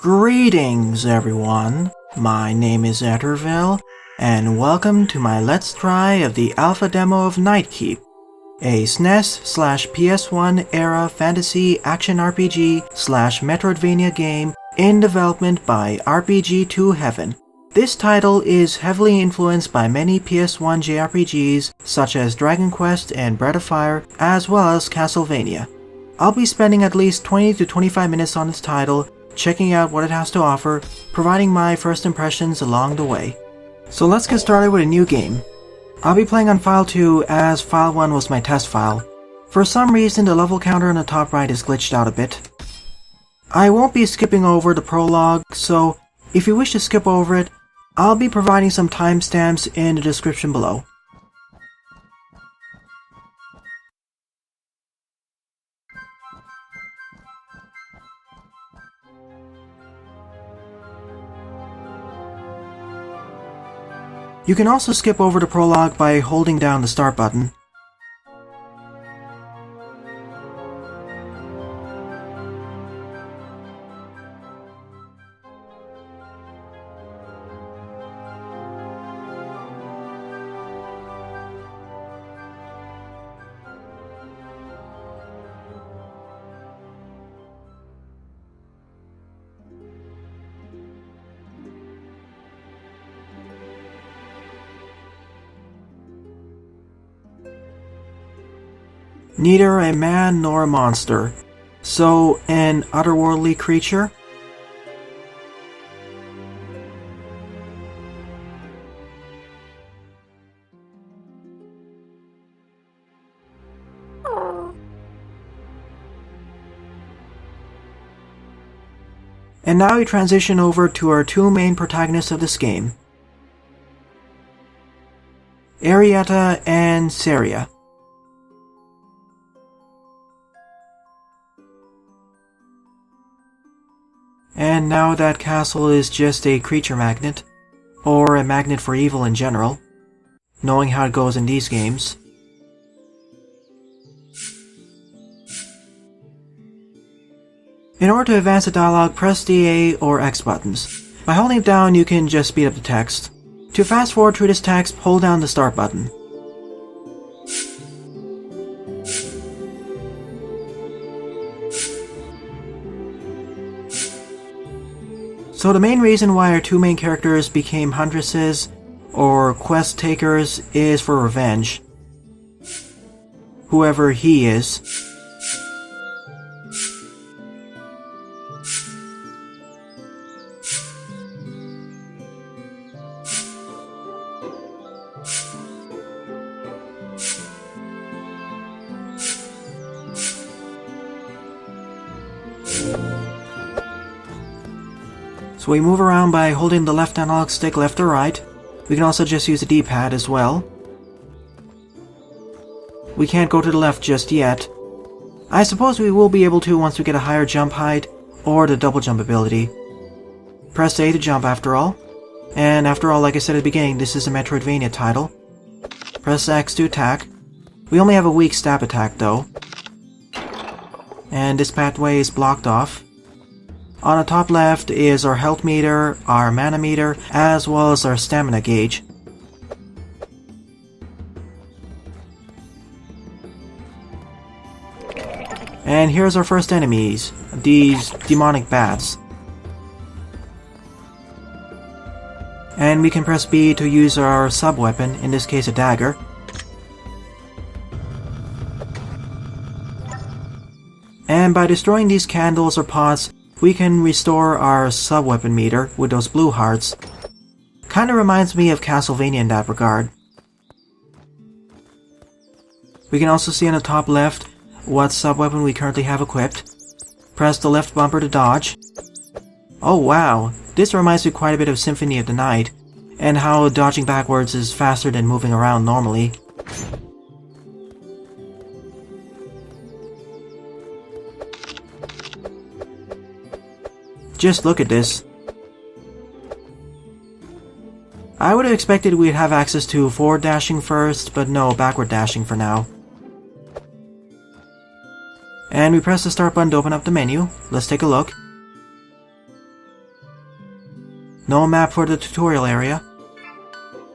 Greetings everyone, my name is Etterville, and welcome to my Let's Try of the Alpha Demo of Nightkeep, a SNES/PS1 era fantasy action RPG/metroidvania game in development by RPG2 Heaven. This title is heavily influenced by many PS1 JRPGs such as Dragon Quest and Breath of Fire, as well as Castlevania. I'll be spending at least 20 to 25 minutes on this title, checking out what it has to offer, providing my first impressions along the way. So let's get started with a new game. I'll be playing on File 2 as File 1 was my test file. For some reason the level counter on the top right is glitched out a bit. I won't be skipping over the prologue, so if you wish to skip over it, I'll be providing some timestamps in the description below. You can also skip over the prologue by holding down the start button. Neither a man nor a monster, so an otherworldly creature? And now we transition over to our two main protagonists of this game, Arietta and Ceria. And now that castle is just a creature magnet, or a magnet for evil in general, knowing how it goes in these games. In order to advance the dialogue, press the A or X buttons. By holding it down, you can just speed up the text. To fast forward through this text, hold down the start button. So the main reason why our two main characters became huntresses, or quest takers, is for revenge. Whoever he is. So we move around by holding the left analog stick left or right. We can also just use the D-pad as well. We can't go to the left just yet. I suppose we will be able to once we get a higher jump height or the double jump ability. Press A to jump after all. And after all, like I said at the beginning, this is a metroidvania title. Press X to attack. We only have a weak stab attack though. And this pathway is blocked off. On the top left is our health meter, our mana meter, as well as our stamina gauge. And here's our first enemies, these demonic bats. And we can press B to use our sub-weapon, in this case a dagger. And by destroying these candles or pots, we can restore our sub-weapon meter with those blue hearts. Kinda reminds me of Castlevania in that regard. We can also see on the top left what sub-weapon we currently have equipped. Press the left bumper to dodge. Oh wow, this reminds me quite a bit of Symphony of the Night, and how dodging backwards is faster than moving around normally. Just look at this. I would have expected we'd have access to forward dashing first, but no, backward dashing for now. And we press the start button to open up the menu. Let's take a look. No map for the tutorial area.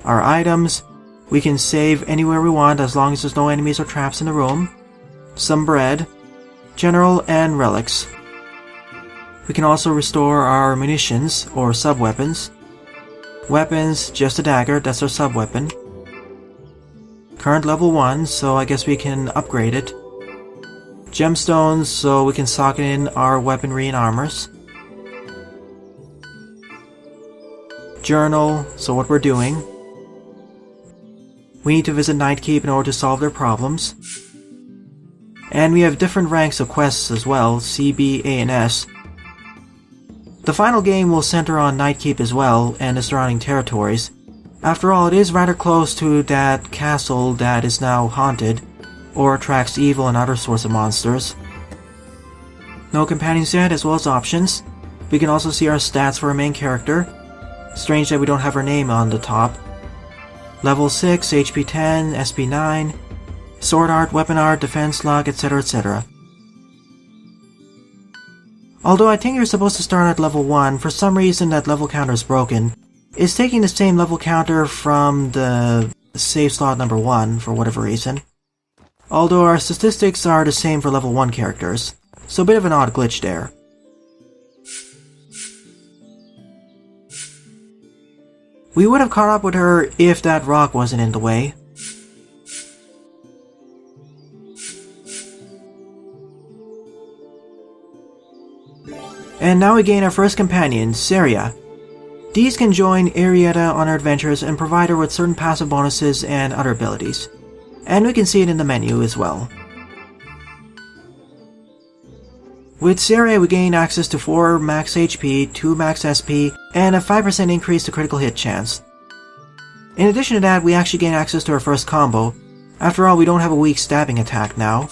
Our items, we can save anywhere we want as long as there's no enemies or traps in the room. Some bread, general, and relics. We can also restore our munitions or sub-weapons. Weapons, just a dagger, that's our sub-weapon. Current level 1, so I guess we can upgrade it. Gemstones, so we can socket in our weaponry and armors. Journal, so what we're doing. We need to visit Nightkeep in order to solve their problems. And we have different ranks of quests as well, C, B, A, and S. The final game will center on Nightkeep as well, and the surrounding territories. After all, it is rather close to that castle that is now haunted, or attracts evil and other sorts of monsters. No companions yet, as well as options. We can also see our stats for our main character. Strange that we don't have her name on the top. Level 6, HP 10, SP 9, sword art, weapon art, defense log, etc, etc. Although I think you're supposed to start at level 1, for some reason that level counter is broken. It's taking the same level counter from the save slot number 1 for whatever reason. Although our statistics are the same for level 1 characters, so a bit of an odd glitch there. We would have caught up with her if that rock wasn't in the way. And now we gain our first companion, Ceria. These can join Arietta on her adventures and provide her with certain passive bonuses and other abilities. And we can see it in the menu as well. With Ceria we gain access to 4 max HP, 2 max SP, and a 5% increase to critical hit chance. In addition to that, we actually gain access to our first combo. After all, we don't have a weak stabbing attack now.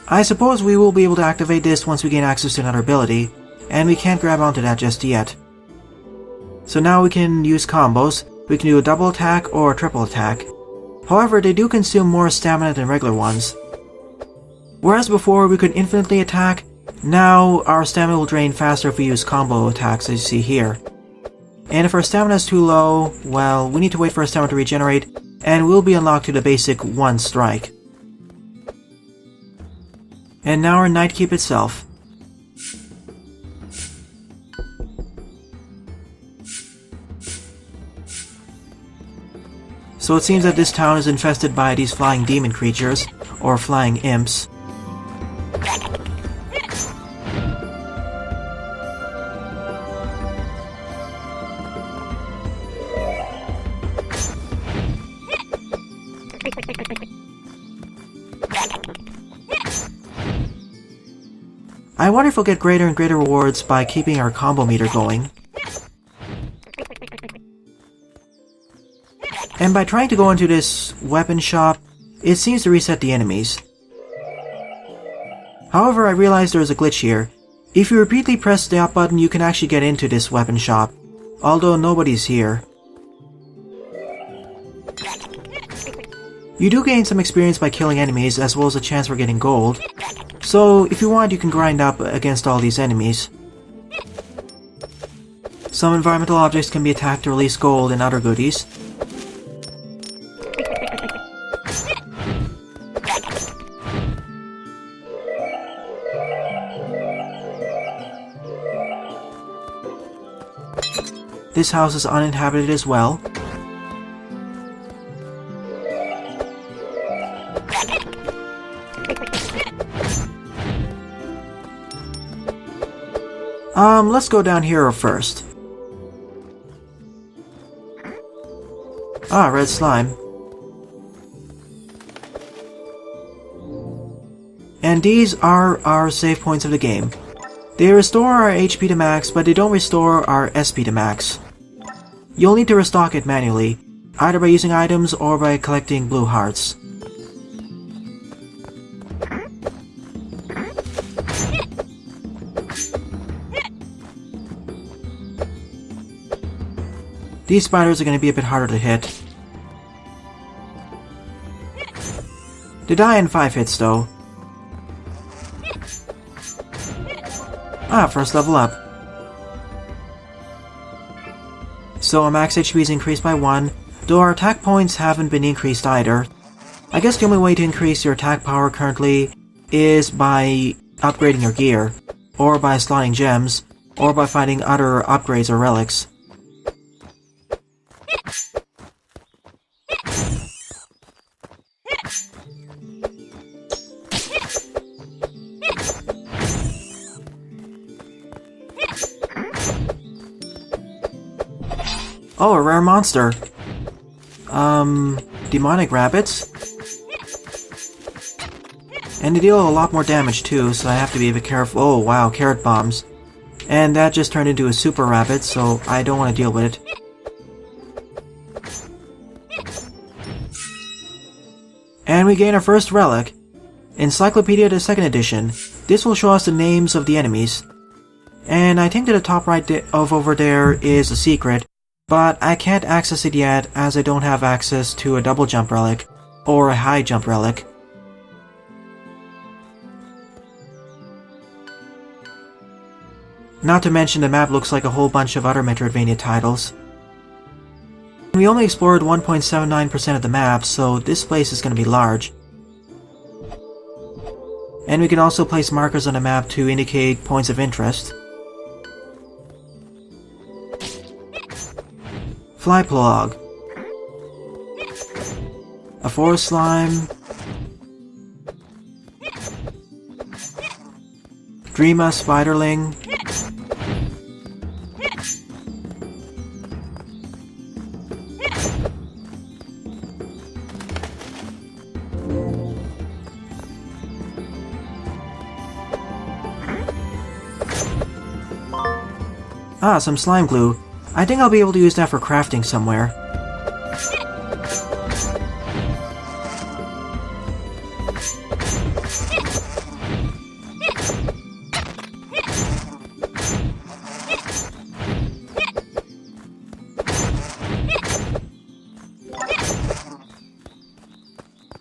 I suppose we will be able to activate this once we gain access to another ability, and we can't grab onto that just yet. So now we can use combos. We can do a double attack or a triple attack. However, they do consume more stamina than regular ones. Whereas before we could infinitely attack, now our stamina will drain faster if we use combo attacks, as you see here. And if our stamina is too low, well, we need to wait for our stamina to regenerate, and we'll be unlocked to the basic 1 strike. And now our Nightkeep itself. So it seems that this town is infested by these flying demon creatures, or flying imps. I wonder if we'll get greater and greater rewards by keeping our combo meter going. And by trying to go into this weapon shop, it seems to reset the enemies. However, I realized there is a glitch here. If you repeatedly press the up button, you can actually get into this weapon shop, although nobody's here. You do gain some experience by killing enemies, as well as a chance for getting gold. So, if you want, you can grind up against all these enemies. Some environmental objects can be attacked to release gold and other goodies. This house is uninhabited as well. Let's go down here first. Ah, red slime. And these are our save points of the game. They restore our HP to max, but they don't restore our SP to max. You'll need to restock it manually, either by using items or by collecting blue hearts. These spiders are going to be a bit harder to hit. They die in 5 hits though. Ah, first level up. So our max HP is increased by 1, though our attack points haven't been increased either. I guess the only way to increase your attack power currently is by upgrading your gear, or by slotting gems, or by finding other upgrades or relics. Oh, a rare monster. Demonic rabbits? And they deal a lot more damage too, so I have to be a bit careful. Oh wow, carrot bombs. And that just turned into a super rabbit, so I don't want to deal with it. And we gain our first relic. Encyclopedia the 2nd edition. This will show us the names of the enemies. And I think that the top right of over there is a secret, but I can't access it yet as I don't have access to a double jump relic, or a high jump relic. Not to mention the map looks like a whole bunch of other metroidvania titles. We only explored 1.79% of the map, so this place is going to be large. And we can also place markers on the map to indicate points of interest. Fly Prologue. A forest slime. Dreama Spiderling. Ah, some slime glue. I think I'll be able to use that for crafting somewhere.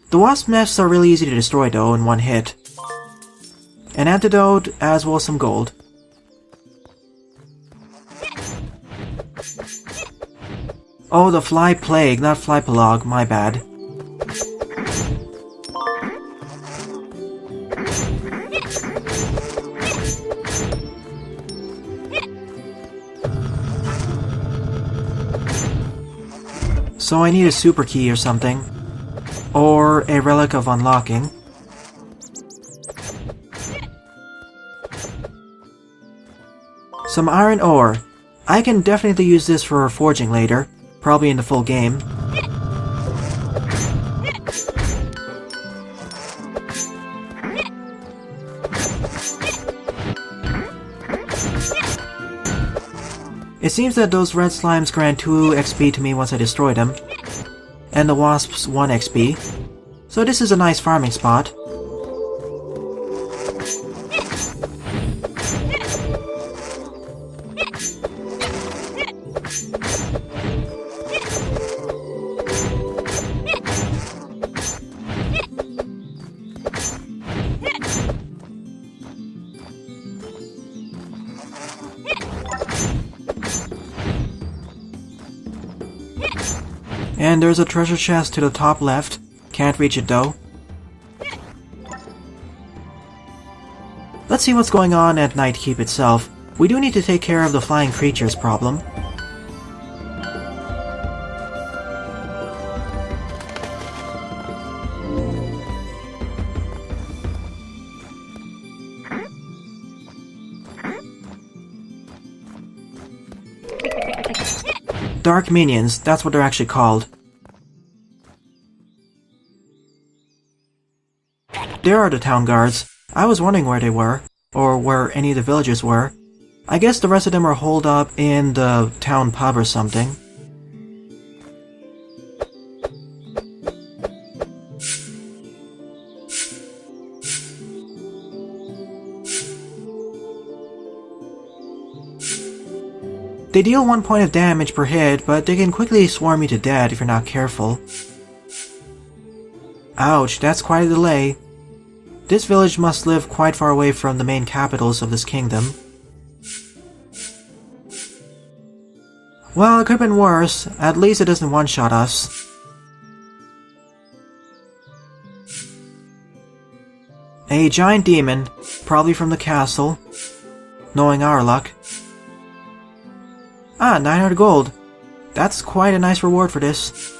The wasp nests are really easy to destroy though in one hit. An antidote, as well as some gold. Oh, the fly plague, not fly prologue, my bad. So I need a super key or something. Or a relic of unlocking. Some iron ore. I can definitely use this for forging later. Probably in the full game. It seems that those red slimes grant 2 XP to me once I destroy them, and the wasps 1 XP, so this is a nice farming spot. And there's a treasure chest to the top left. Can't reach it though. Let's see what's going on at Nightkeep itself. We do need to take care of the flying creatures problem. Dark minions, that's what they're actually called. There are the town guards. I was wondering where they were, or where any of the villagers were. I guess the rest of them are holed up in the town pub or something. They deal 1 point of damage per hit, but they can quickly swarm you to death if you're not careful. Ouch, that's quite a delay. This village must live quite far away from the main capitals of this kingdom. Well, it could have been worse. At least it doesn't one-shot us. A giant demon, probably from the castle, knowing our luck. Ah, 900 gold. That's quite a nice reward for this.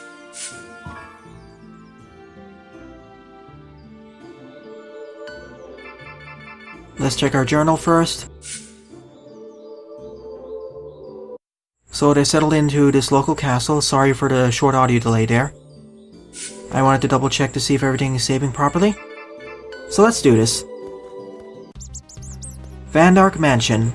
Let's check our journal first. So they settled into this local castle. Sorry for the short audio delay there. I wanted to double check to see if everything is saving properly. So let's do this. Vandark Mansion.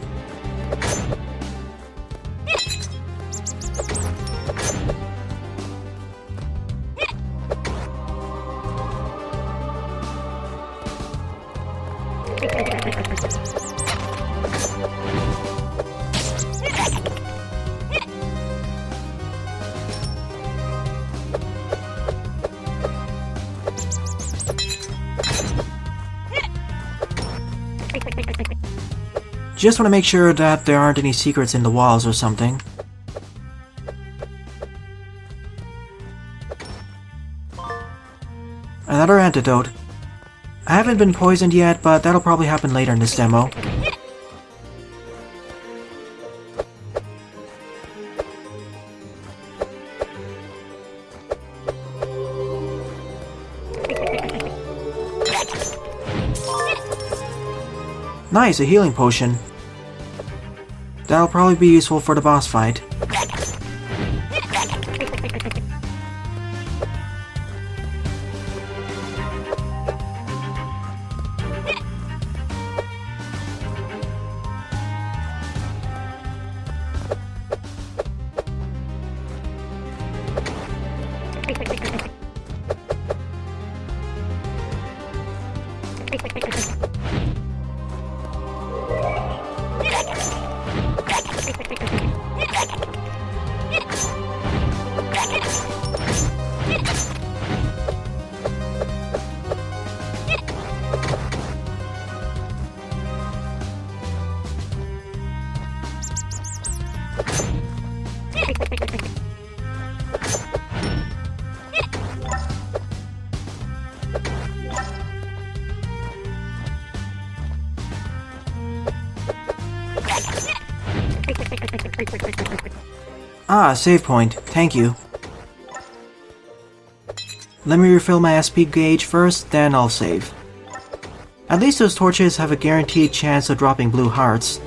Just want to make sure that there aren't any secrets in the walls or something. Another antidote. I haven't been poisoned yet, but that'll probably happen later in this demo. Nice, a healing potion. That'll probably be useful for the boss fight. Ah, save point. Thank you. Let me refill my SP gauge first, then I'll save. At least those torches have a guaranteed chance of dropping blue hearts.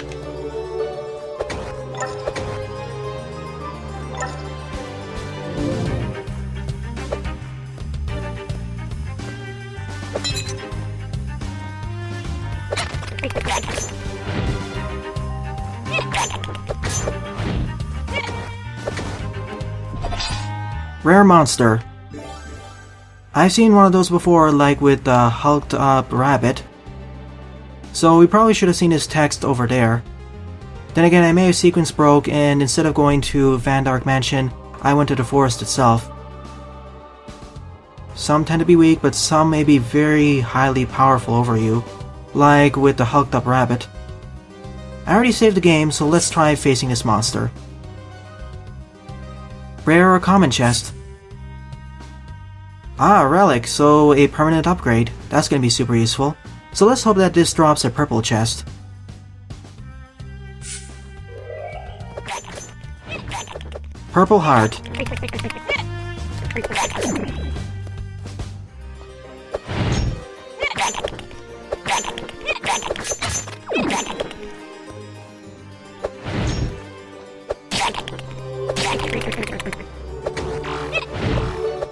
Rare monster. I've seen one of those before, like with the hulked up rabbit. So we probably should have seen his text over there. Then again, I may have sequence broke, and instead of going to Vandark Mansion, I went to the forest itself. Some tend to be weak, but some may be very highly powerful over you, like with the hulked up rabbit. I already saved the game, so let's try facing this monster. Rare or common chest? Ah, a relic, so a permanent upgrade. That's gonna be super useful. So let's hope that this drops a purple chest. Purple heart.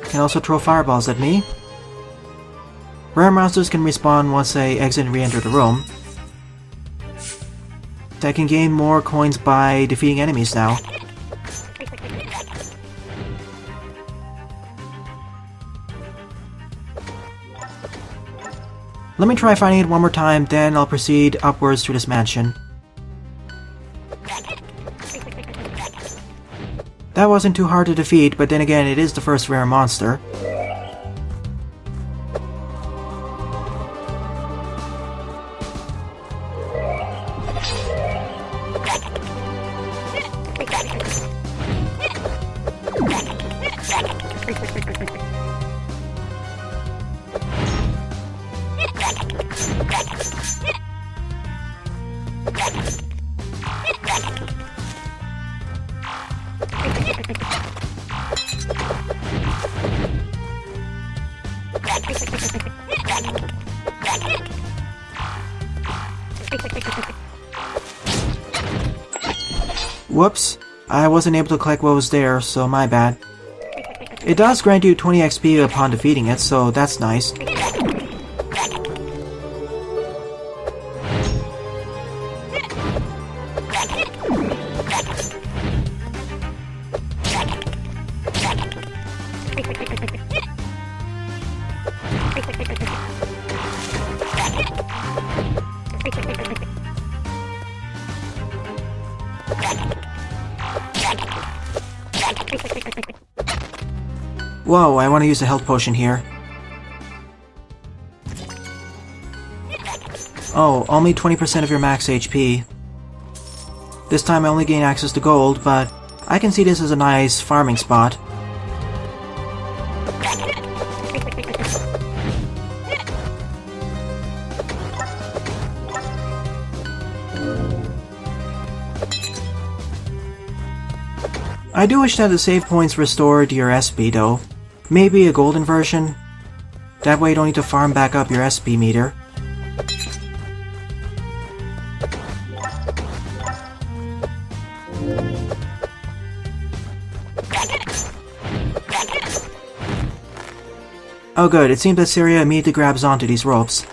Can also throw fireballs at me. Rare monsters can respawn once they exit and re-enter the room. I can gain more coins by defeating enemies now. Let me try finding it one more time, then I'll proceed upwards through this mansion. That wasn't too hard to defeat, but then again, it is the first rare monster. Whoops, I wasn't able to collect what was there, so my bad. It does grant you 20 XP upon defeating it, so that's nice. Whoa, I want to use a health potion here. Oh, only 20% of your max HP. This time I only gain access to gold, but I can see this as a nice farming spot. I do wish that the save points restored your SP though. Maybe a golden version? That way you don't need to farm back up your SP meter. Oh good, it seems that Ceria immediately grabs onto these ropes.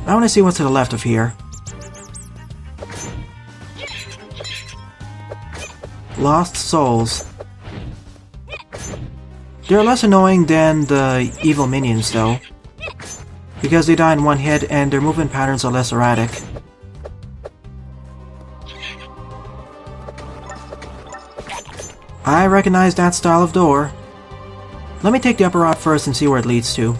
I want to see what's to the left of here. Lost souls. They're less annoying than the evil minions though, because they die in one hit and their movement patterns are less erratic. I recognize that style of door. Let me take the upper rod first and see where it leads to.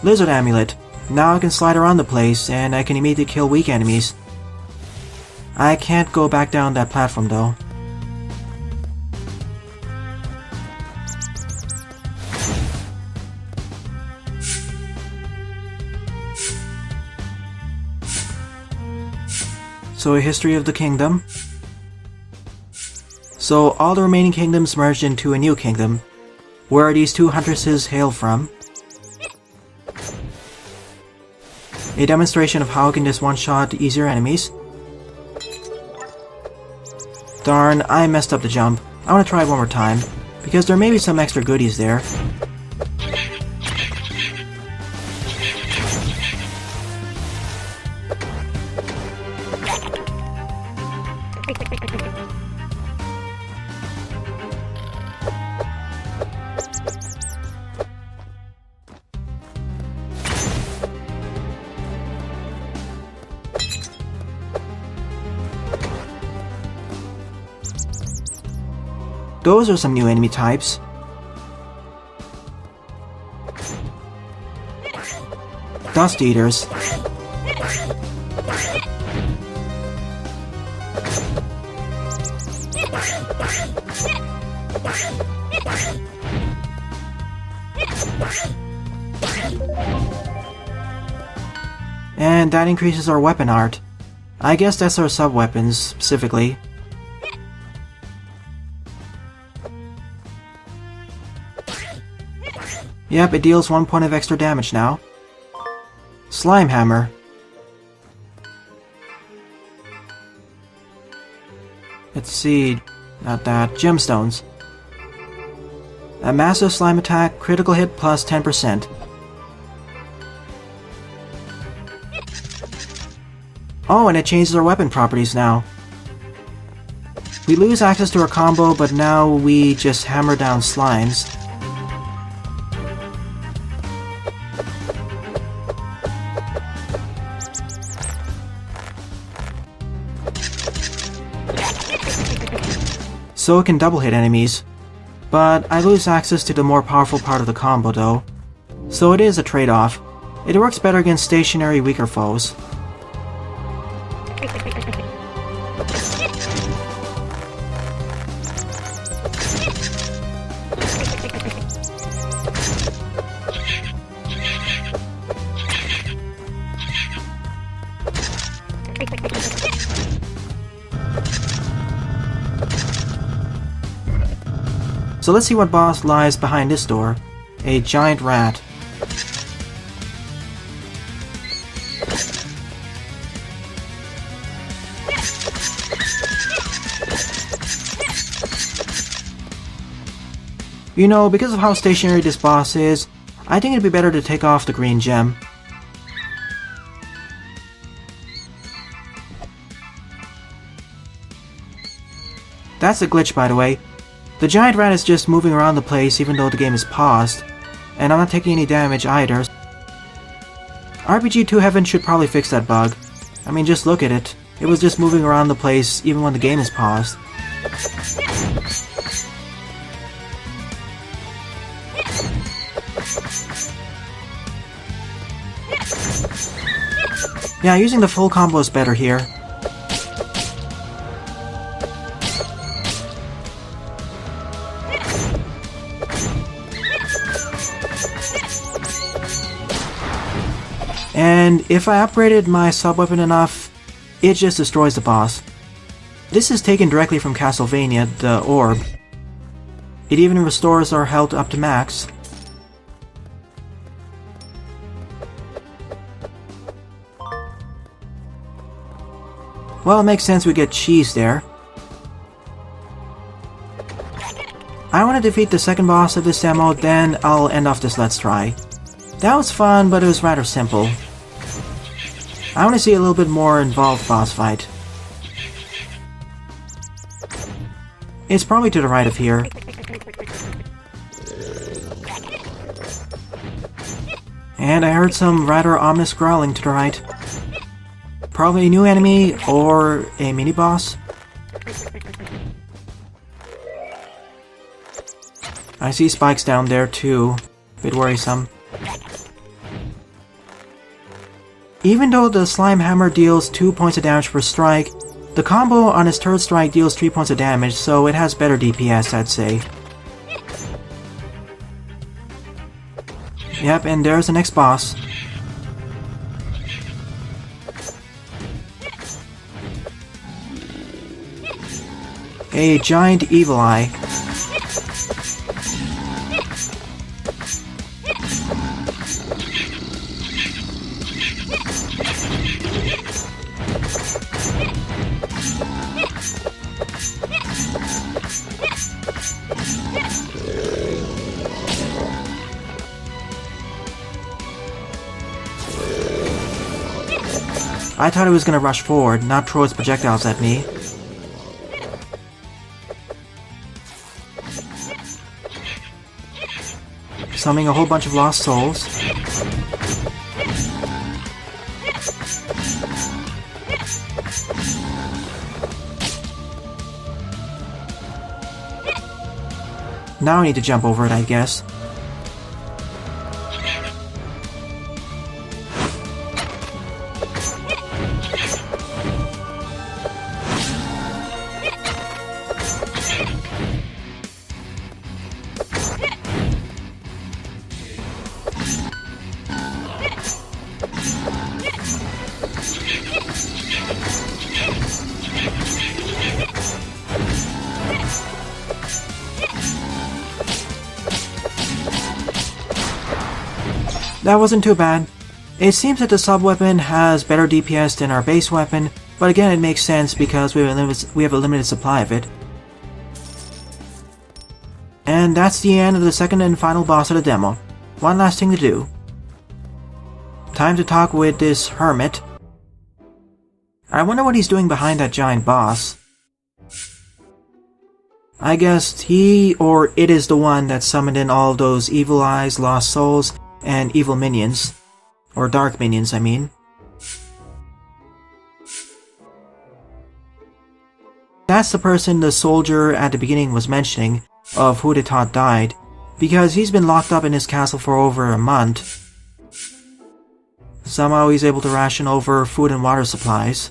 Lizard amulet. Now I can slide around the place and I can immediately kill weak enemies. I can't go back down that platform though. So a history of the kingdom. So all the remaining kingdoms merged into a new kingdom. Where are these two huntresses hail from? A demonstration of how can this one-shot easier enemies. Darn, I messed up the jump. I want to try it one more time, because there may be some extra goodies there. Those are some new enemy types. Dust Eaters. And that increases our weapon art. I guess that's our sub-weapons, specifically. Yep, it deals 1 point of extra damage now. Slime Hammer. Let's see... not that. Gemstones. A massive slime attack, critical hit plus 10%. Oh, and it changes our weapon properties now. We lose access to our combo, but now we just hammer down slimes. so it can double hit enemies. But I lose access to the more powerful part of the combo though, so it is a trade-off. It works better against stationary, weaker foes. So let's see what boss lies behind this door. A giant rat. You know, because of how stationary this boss is, I think it'd be better to take off the green gem. That's a glitch, by the way. The giant rat is just moving around the place even though the game is paused, and I'm not taking any damage either. RPG2 Heaven should probably fix that bug. I mean, just look at it. It was just moving around the place even when the game is paused. Yeah, using the full combo is better here. And if I upgraded my sub-weapon enough, it just destroys the boss. This is taken directly from Castlevania, the orb. It even restores our health up to max. Well, it makes sense we get cheese there. I want to defeat the second boss of this demo, then I'll end off this Let's Try. That was fun, but it was rather simple. I want to see a little bit more involved boss fight. It's probably to the right of here. And I heard some rather ominous growling to the right. Probably a new enemy or a mini-boss. I see spikes down there too. Bit worrisome. Even though the slime hammer deals 2 points of damage per strike, the combo on its third strike deals 3 points of damage, so it has better DPS, I'd say. Yep, and there's the next boss. A giant evil eye. I thought it was gonna rush forward, not throw its projectiles at me. Summoning a whole bunch of lost souls. Now I need to jump over it, I guess. That wasn't too bad. It seems that the sub-weapon has better DPS than our base weapon, but again it makes sense because we have a limited supply of it. And that's the end of the second and final boss of the demo. One last thing to do. Time to talk with this hermit. I wonder what he's doing behind that giant boss. I guess he or it is the one that summoned in all those evil eyes, lost souls, and evil minions. Or dark minions, I mean. that's the person the soldier at the beginning was mentioning, of who they thought died, because he's been locked up in his castle for over a month. Somehow he's able to ration over food and water supplies.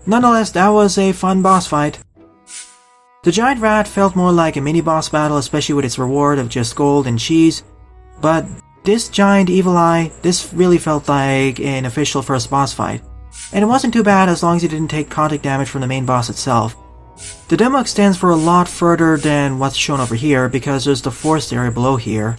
Nonetheless, that was a fun boss fight. The giant rat felt more like a mini-boss battle, especially with its reward of just gold and cheese, but this giant evil eye, this really felt like an official first boss fight. And it wasn't too bad as long as you didn't take contact damage from the main boss itself. The demo extends for a lot further than what's shown over here because there's the forest area below here.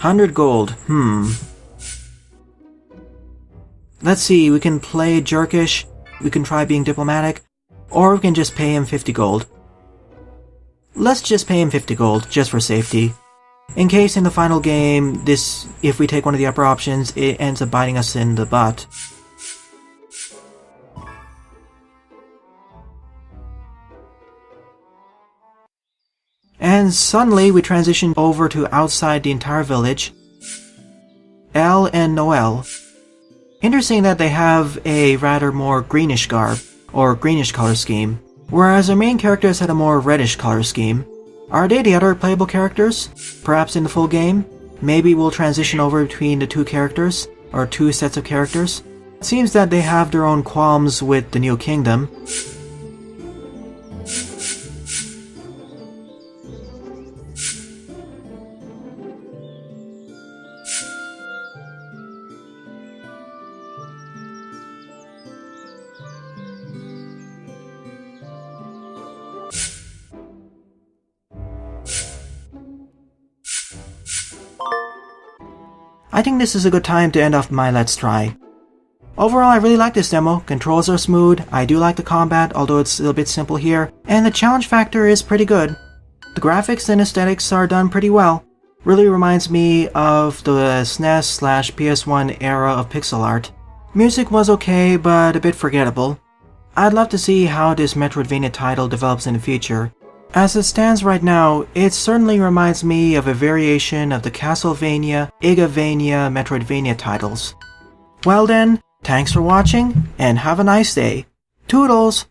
$100 gold, Let's see, we can play jerkish, we can try being diplomatic, or we can just pay him 50 gold. Let's just pay him 50 gold, just for safety. In case in the final game, if we take one of the upper options, it ends up biting us in the butt. And suddenly we transition over to outside the entire village. Elle and Noel. Interesting that they have a rather more greenish garb, or greenish color scheme, whereas our main characters had a more reddish color scheme. Are they the other playable characters? Perhaps in the full game? Maybe we'll transition over between the two characters, or two sets of characters. It seems that they have their own qualms with the New Kingdom. I think this is a good time to end off my Let's Try. Overall, I really like this demo. Controls are smooth, I do like the combat, although it's a little bit simple here, and the challenge factor is pretty good. The graphics and aesthetics are done pretty well. Really reminds me of the SNES/PS1 era of pixel art. Music was okay, but a bit forgettable. I'd love to see how this Metroidvania title develops in the future. As it stands right now, it certainly reminds me of a variation of the Castlevania, Igavania, Metroidvania titles. Well then, thanks for watching, and have a nice day. Toodles!